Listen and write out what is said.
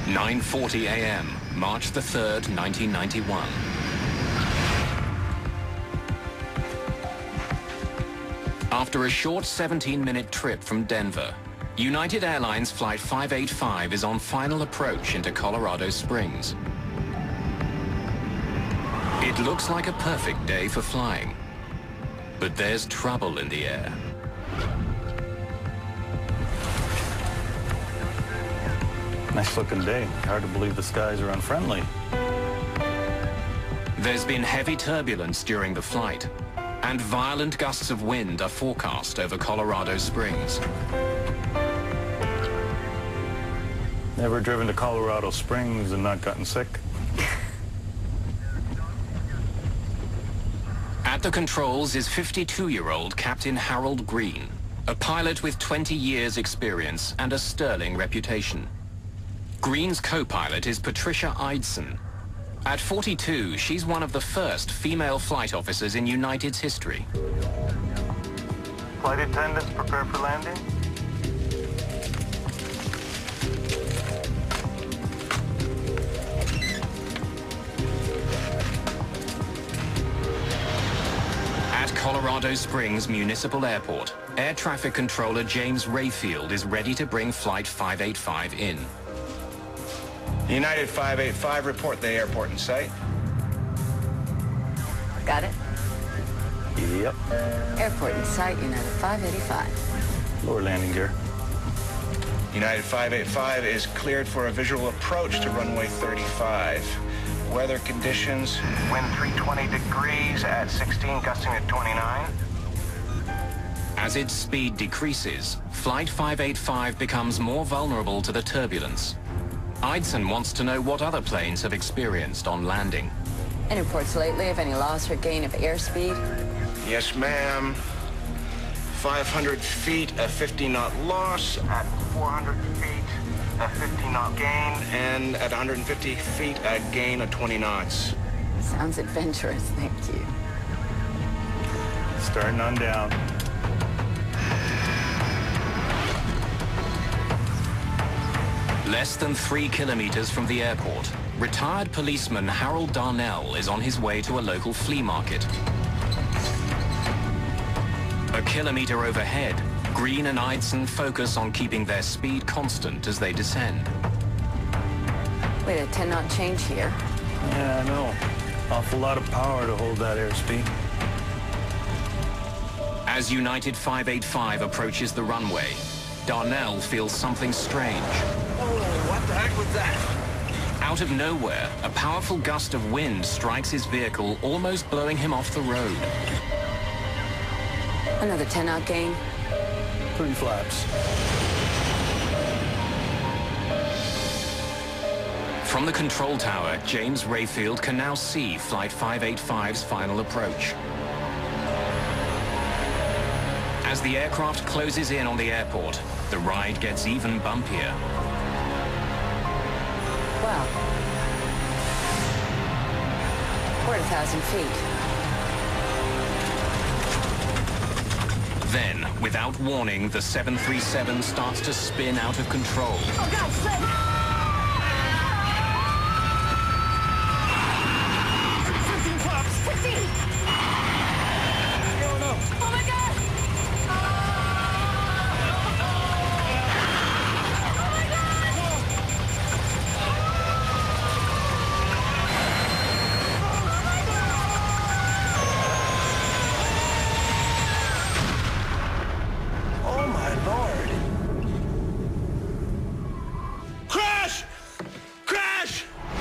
9:40 a.m., March the 3rd, 1991. After a short 17-minute trip from Denver, United Airlines Flight 585 is on final approach into Colorado Springs. It looks like a perfect day for flying, but there's trouble in the air. Nice looking day. Hard to believe the skies are unfriendly. There's been heavy turbulence during the flight, and violent gusts of wind are forecast over Colorado Springs. Never driven to Colorado Springs and not gotten sick? At the controls is 52-year-old Captain Harold Green, a pilot with 20 years experience and a sterling reputation. Green's co-pilot is Patricia Eidson. At 42, she's one of the first female flight officers in United's history. Flight attendants, prepare for landing. At Colorado Springs Municipal Airport, Air Traffic Controller James Rayfield is ready to bring Flight 585 in. United 585, report the airport in sight. Got it? Yep. Airport in sight, United 585. Lower landing gear. United 585 is cleared for a visual approach to runway 35. Weather conditions, wind 320 degrees at 16, gusting at 29. As its speed decreases, Flight 585 becomes more vulnerable to the turbulence. Eidson wants to know what other planes have experienced on landing. Any reports lately of any loss or gain of airspeed? Yes, ma'am. 500 feet, a 50-knot loss. At 400 feet, a 50-knot gain. And at 150 feet, a gain of 20 knots. Sounds adventurous, thank you. Starting on down. Less than 3 kilometers from the airport, retired policeman Harold Darnell is on his way to a local flea market. A kilometer overhead, Green and Eidson focus on keeping their speed constant as they descend. Wait, a 10-knot change here. Yeah, I know. Awful lot of power to hold that airspeed. As United 585 approaches the runway, Darnell feels something strange. Oh, what the heck was that? Out of nowhere, a powerful gust of wind strikes his vehicle, almost blowing him off the road. Another 10-knot gain. 3 flaps. From the control tower, James Rayfield can now see Flight 585's final approach. As the aircraft closes in on the airport, the ride gets even bumpier. Wow. We're at 1,000 feet. Then, without warning, the 737 starts to spin out of control. Oh, God's sake!